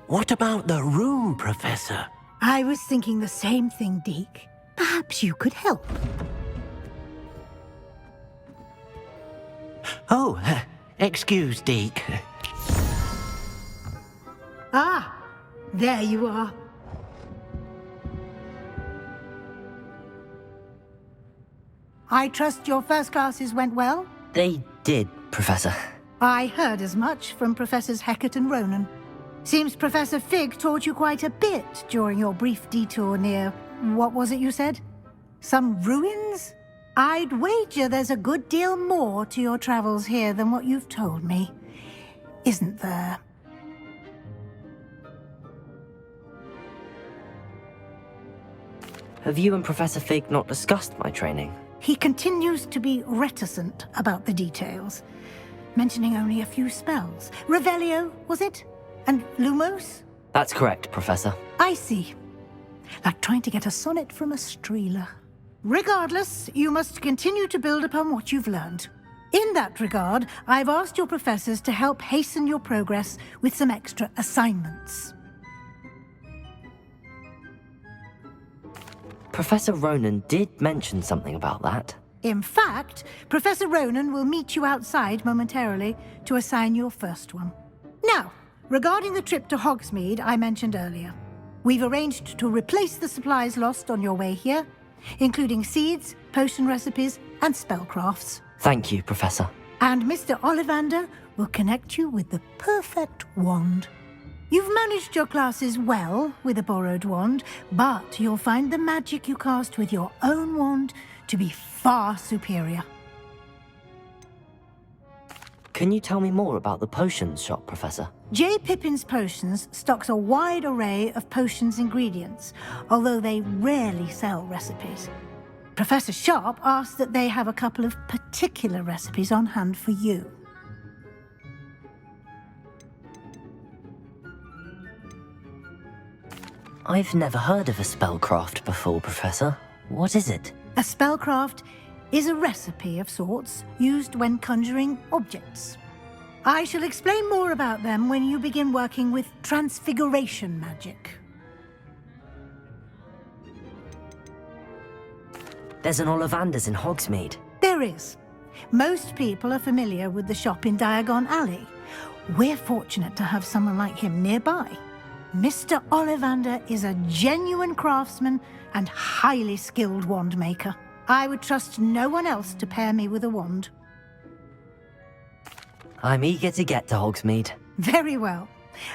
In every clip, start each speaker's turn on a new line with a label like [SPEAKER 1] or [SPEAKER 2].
[SPEAKER 1] What about the room, Professor?
[SPEAKER 2] I was thinking the same thing, Deke. Perhaps you could help.
[SPEAKER 1] Oh, excuse, Deke.
[SPEAKER 2] Ah, there you are. I trust your first classes went well?
[SPEAKER 3] They did, Professor.
[SPEAKER 2] I heard as much from Professors Hecat and Ronan. Seems Professor Fig taught you quite a bit during your brief detour near... what was it you said? Some ruins? I'd wager there's a good deal more to your travels here than what you've told me. Isn't there?
[SPEAKER 3] Have you and Professor Fig not discussed my training?
[SPEAKER 2] He continues to be reticent about the details, mentioning only a few spells. Revelio, was it? And Lumos?
[SPEAKER 3] That's correct, Professor.
[SPEAKER 2] I see. Like trying to get a sonnet from a streeler. Regardless, you must continue to build upon what you've learned. In that regard, I've asked your professors to help hasten your progress with some extra assignments.
[SPEAKER 3] Professor Ronan did mention something about that.
[SPEAKER 2] In fact, Professor Ronan will meet you outside momentarily to assign your first one. Now, regarding the trip to Hogsmeade I mentioned earlier, we've arranged to replace the supplies lost on your way here, including seeds, potion recipes, and spellcrafts.
[SPEAKER 3] Thank you, Professor.
[SPEAKER 2] And Mr. Ollivander will connect you with the perfect wand. You've managed your classes well with a borrowed wand, but you'll find the magic you cast with your own wand to be far superior.
[SPEAKER 3] Can you tell me more about the potions shop, Professor?
[SPEAKER 2] J. Pippin's Potions stocks a wide array of potions ingredients, although they rarely sell recipes. Professor Sharp asked that they have a couple of particular recipes on hand for you.
[SPEAKER 3] I've never heard of a spellcraft before, Professor. What is it?
[SPEAKER 2] A spellcraft is a recipe of sorts used when conjuring objects. I shall explain more about them when you begin working with transfiguration magic.
[SPEAKER 3] There's an Ollivander's in Hogsmeade.
[SPEAKER 2] There is. Most people are familiar with the shop in Diagon Alley. We're fortunate to have someone like him nearby. Mr. Ollivander is a genuine craftsman and highly skilled wand maker. I would trust no one else to pair me with a wand.
[SPEAKER 3] I'm eager to get to Hogsmeade.
[SPEAKER 2] Very well.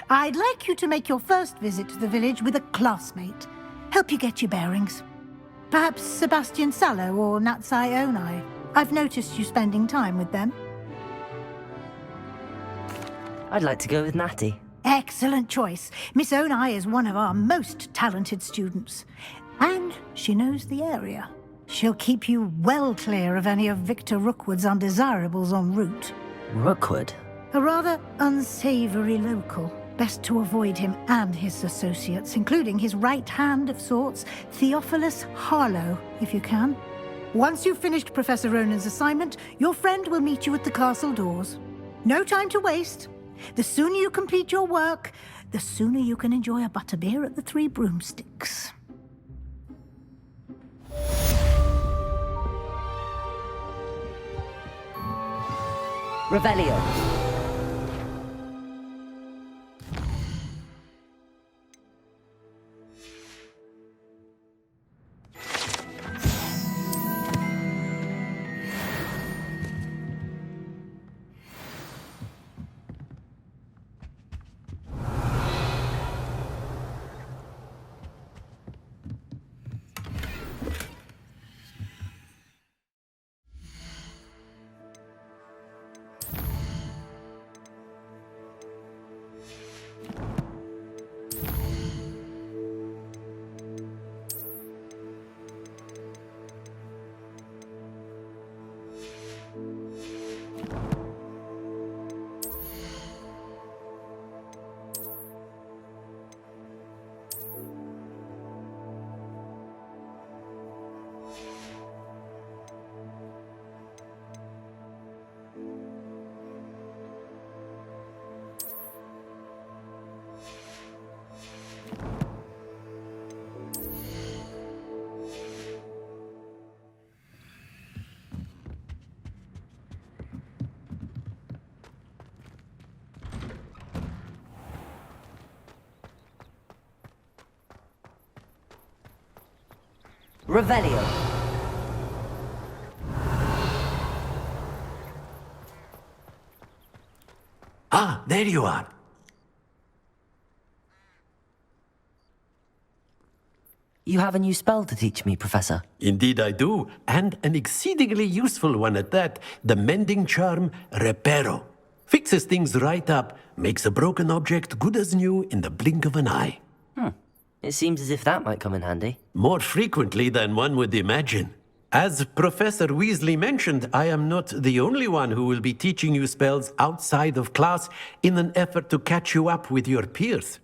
[SPEAKER 2] I'd like you to make your first visit to the village with a classmate. Help you get your bearings. Perhaps Sebastian Sallow or Natsai Onai. I've noticed you spending time with them.
[SPEAKER 3] I'd like to go with Natty.
[SPEAKER 2] Excellent choice. Miss Onai is one of our most talented students. And she knows the area. She'll keep you well clear of any of Victor Rookwood's undesirables en route.
[SPEAKER 3] Rookwood?
[SPEAKER 2] A rather unsavory local. Best to avoid him and his associates, including his right hand of sorts, Theophilus Harlow, if you can. Once you've finished Professor Ronan's assignment, your friend will meet you at the castle doors. No time to waste. The sooner you complete your work, the sooner you can enjoy a butterbeer at the Three Broomsticks.
[SPEAKER 3] Revelio. Revelio.
[SPEAKER 1] Ah, there you are.
[SPEAKER 3] You have a new spell to teach me, Professor.
[SPEAKER 1] Indeed I do, and an exceedingly useful one at that. The mending charm, Reparo. Fixes things right up, makes a broken object good as new in the blink of an eye.
[SPEAKER 3] It seems as if that might come in handy.
[SPEAKER 1] More frequently than one would imagine. As Professor Weasley mentioned, I am not the only one who will be teaching you spells outside of class in an effort to catch you up with your peers.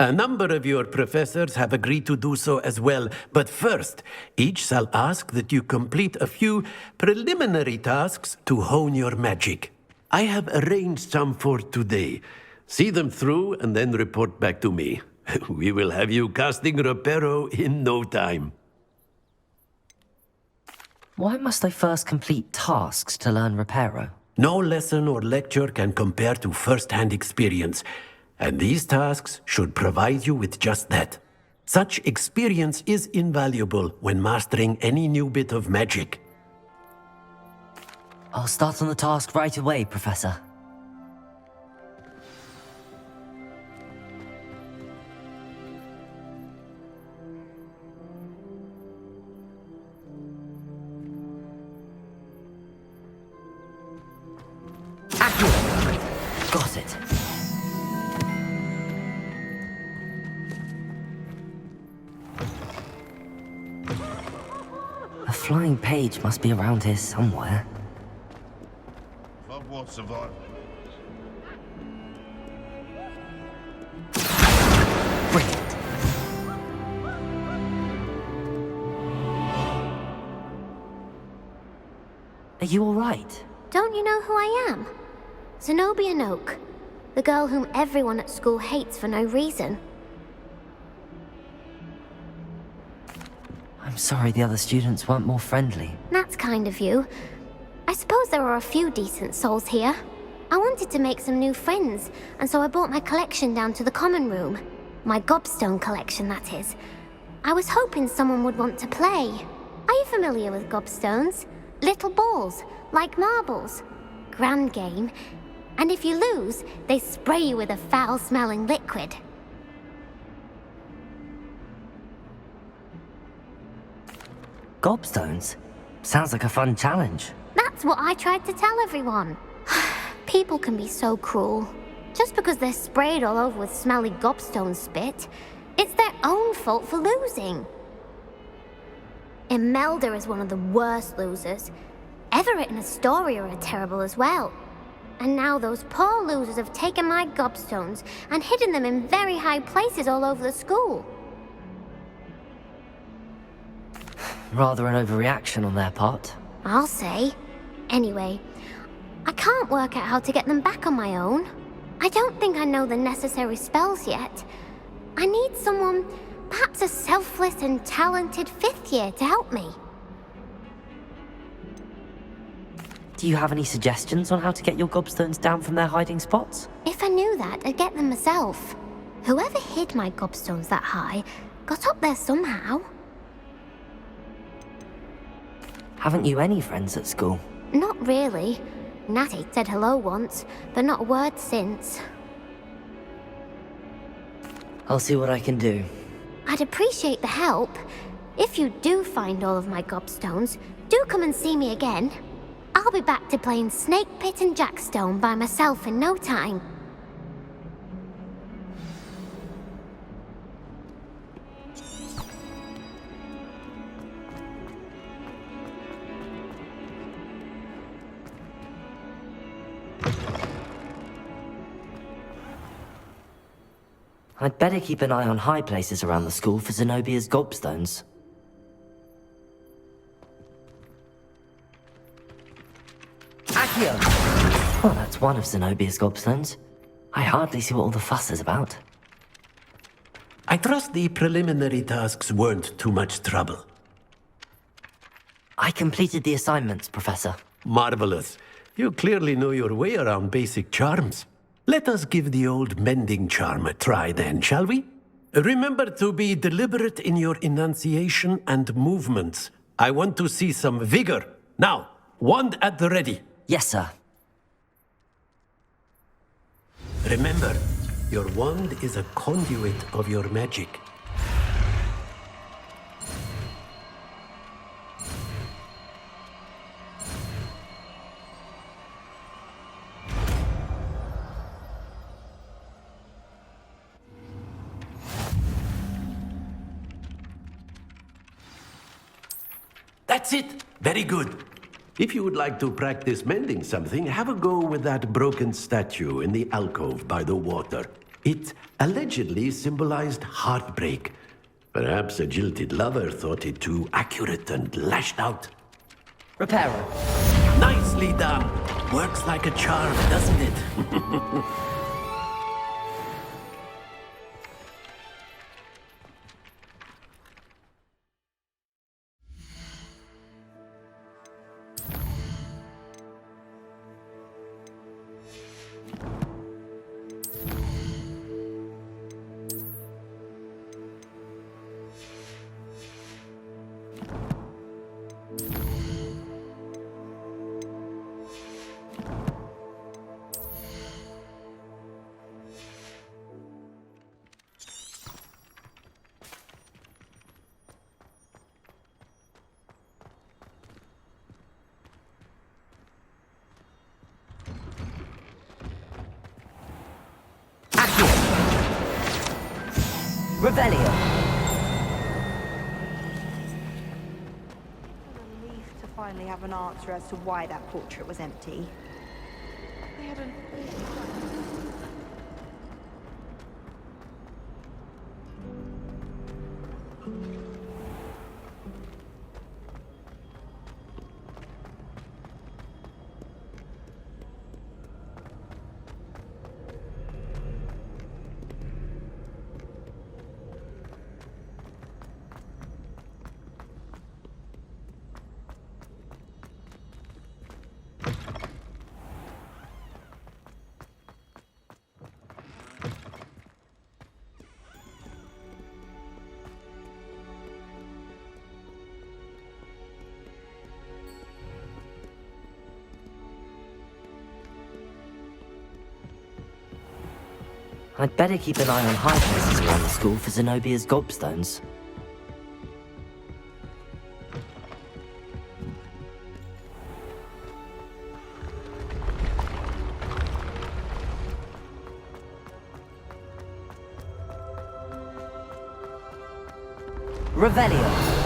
[SPEAKER 1] A number of your professors have agreed to do so as well, but first, each shall ask that you complete a few preliminary tasks to hone your magic. I have arranged some for today. See them through and then report back to me. We will have you casting Reparo in no time.
[SPEAKER 3] Why must I first complete tasks to learn Reparo?
[SPEAKER 1] No lesson or lecture can compare to first-hand experience, and these tasks should provide you with just that. Such experience is invaluable when mastering any new bit of magic.
[SPEAKER 3] I'll start on the task right away, Professor. Got it. A flying page must be around here somewhere.
[SPEAKER 4] Hogwarts survival.
[SPEAKER 3] Brilliant. Are you all right?
[SPEAKER 5] Don't you know who I am? Zenobia Noak, the girl whom everyone at school hates for no reason.
[SPEAKER 3] I'm sorry the other students weren't more friendly.
[SPEAKER 5] That's kind of you. I suppose there are a few decent souls here. I wanted to make some new friends, and so I brought my collection down to the common room. My Gobstone collection, that is. I was hoping someone would want to play. Are you familiar with Gobstones? Little balls, like marbles. Grand game. And if you lose, they spray you with a foul-smelling liquid.
[SPEAKER 3] Gobstones? Sounds like a fun challenge.
[SPEAKER 5] That's what I tried to tell everyone. People can be so cruel. Just because they're sprayed all over with smelly gobstone spit, it's their own fault for losing. Imelda is one of the worst losers. Everett and Astoria are terrible as well. And now those poor losers have taken my gobstones and hidden them in very high places all over the school.
[SPEAKER 3] Rather an overreaction on their part.
[SPEAKER 5] I'll say. Anyway, I can't work out how to get them back on my own. I don't think I know the necessary spells yet. I need someone, perhaps a selfless and talented fifth year to help me.
[SPEAKER 3] Do you have any suggestions on how to get your gobstones down from their hiding spots?
[SPEAKER 5] If I knew that, I'd get them myself. Whoever hid my gobstones that high got up there somehow.
[SPEAKER 3] Haven't you any friends at school?
[SPEAKER 5] Not really. Natty said hello once, but not a word since.
[SPEAKER 3] I'll see what I can do.
[SPEAKER 5] I'd appreciate the help. If you do find all of my gobstones, do come and see me again. I'll be back to playing Snake Pit and Jackstone by myself in no time.
[SPEAKER 3] I'd better keep an eye on high places around the school for Zenobia's gobstones. Accio! Well, that's one of Zenobia's gobstones. I hardly see what all the fuss is about.
[SPEAKER 1] I trust the preliminary tasks weren't too much trouble.
[SPEAKER 3] I completed the assignments, Professor.
[SPEAKER 1] Marvelous. You clearly know your way around basic charms. Let us give the old mending charm a try then, shall we? Remember to be deliberate in your enunciation and movements. I want to see some vigor. Now, wand at the ready.
[SPEAKER 3] Yes, sir.
[SPEAKER 1] Remember, your wand is a conduit of your magic. That's it! Very good. If you would like to practice mending something, have a go with that broken statue in the alcove by the water. It allegedly symbolized heartbreak. Perhaps a jilted lover thought it too accurate and lashed out.
[SPEAKER 3] Reparo.
[SPEAKER 1] Nicely done! Works like a charm, doesn't it?
[SPEAKER 3] Revelio.
[SPEAKER 4] Relief to finally have an answer as to why that portrait was empty. They had an
[SPEAKER 3] I'd better keep an eye on high places around the school for Zenobia's Gobstones. Revelio.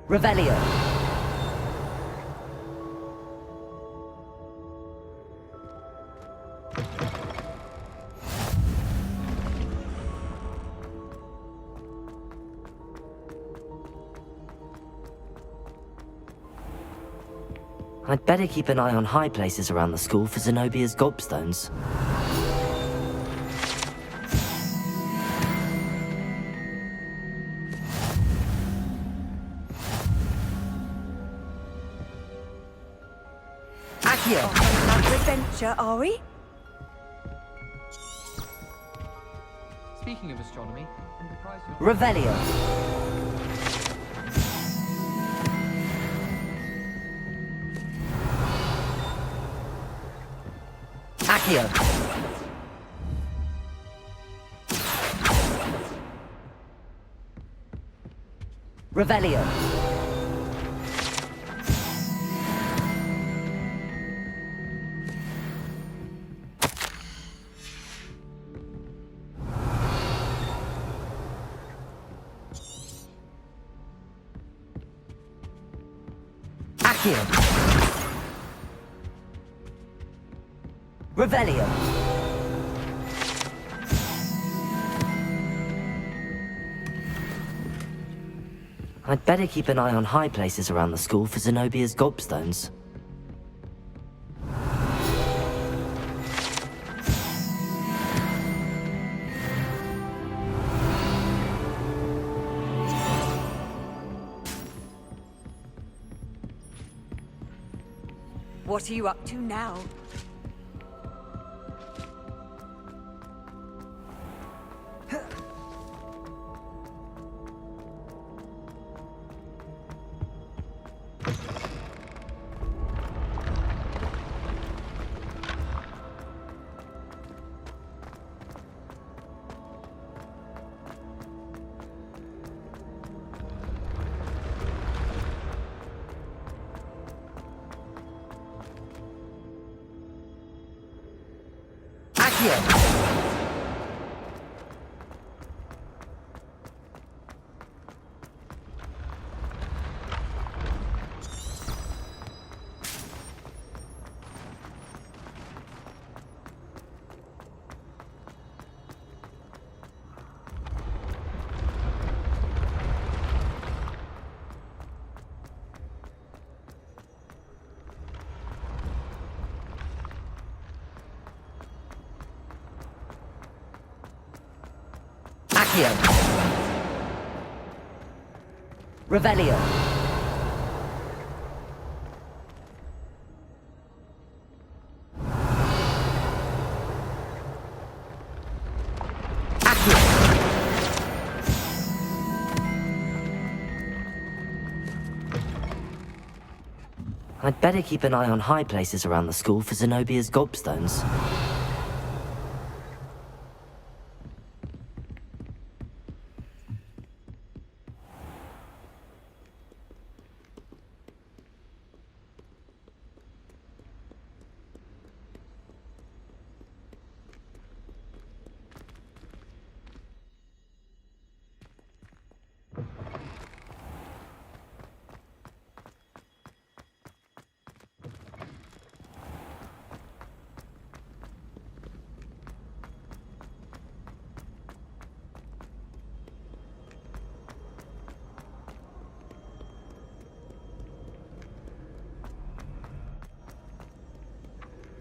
[SPEAKER 3] Revelio. I'd better keep an eye on high places around the school for Zenobia's Gobstones.
[SPEAKER 4] another adventure, are we?
[SPEAKER 6] Speaking of astronomy, I'm surprised you're...
[SPEAKER 3] Revelio. Accio. Revelio. Accio. Revelio. I'd better keep an eye on high places around the school for Zenobia's Gobstones.
[SPEAKER 7] What are you up to now? Accio. Revelio. Accio. I'd better keep an eye on high places around the school for Zenobia's Gobstones.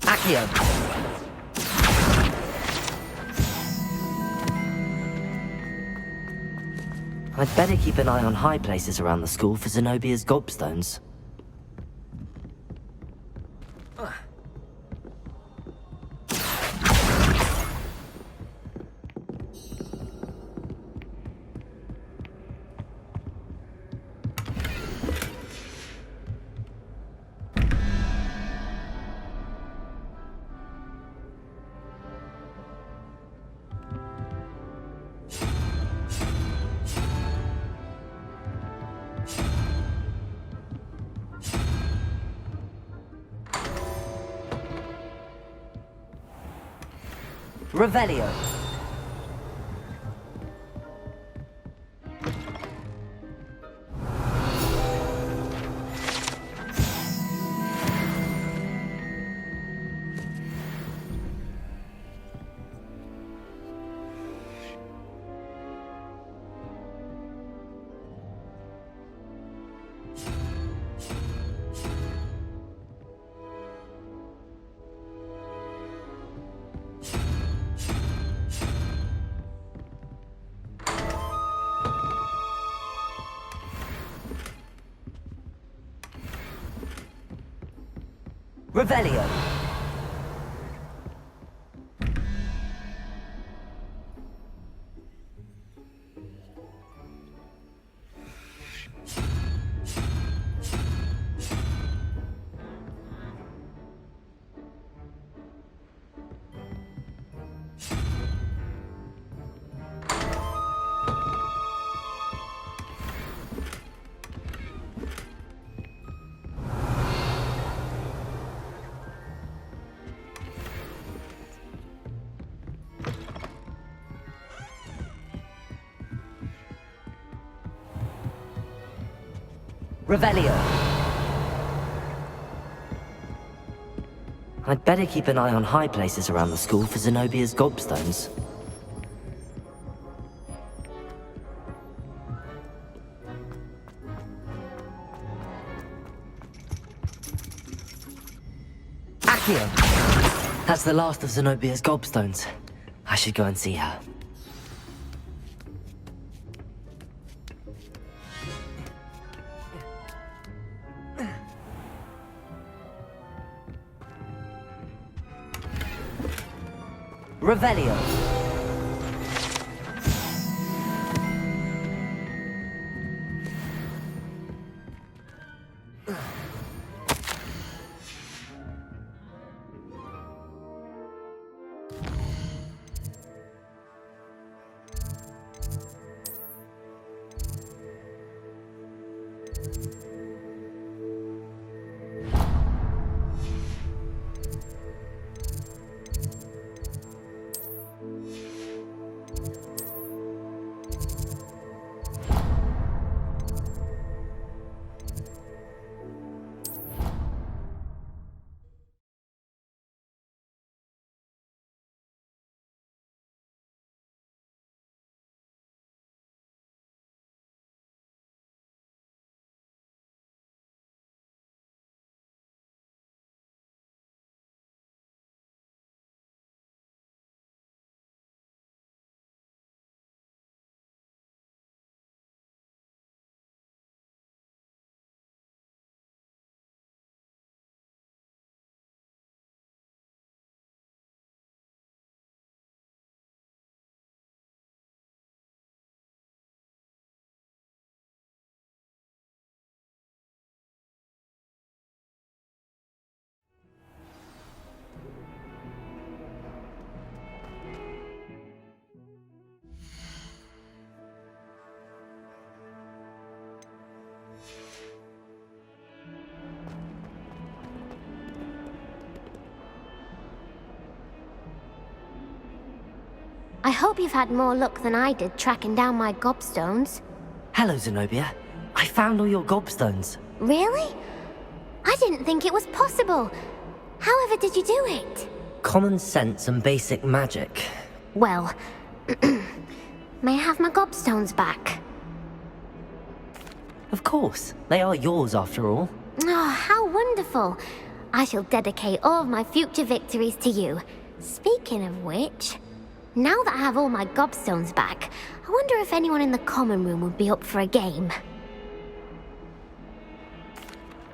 [SPEAKER 7] Accio. I'd better keep an eye on high places around the school for Zenobia's Gobstones. Revelio. Revelio. Revelio. I'd better keep an eye on high places around the school for Zenobia's Gobstones. Accio! That's the last of Zenobia's Gobstones. I should go and see her. Revelio.
[SPEAKER 5] I hope you've had more luck than I did tracking down my Gobstones.
[SPEAKER 7] Hello, Zenobia. I found all your Gobstones.
[SPEAKER 5] Really? I didn't think it was possible. However did you do it?
[SPEAKER 7] Common sense and basic magic.
[SPEAKER 5] Well, may I have my Gobstones back?
[SPEAKER 7] Of course. They are yours after all.
[SPEAKER 5] Oh, how wonderful. I shall dedicate all of my future victories to you. Speaking of which, now that I have all my Gobstones back, I wonder if anyone in the common room would be up for a game.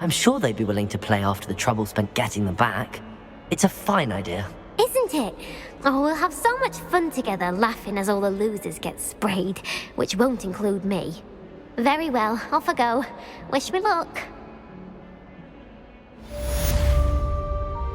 [SPEAKER 7] I'm sure they'd be willing to play after the trouble spent getting them back. It's a fine idea.
[SPEAKER 5] Isn't it? Oh, we'll have so much fun together laughing as all the losers get sprayed, which won't include me. Very well, off I go. Wish me luck.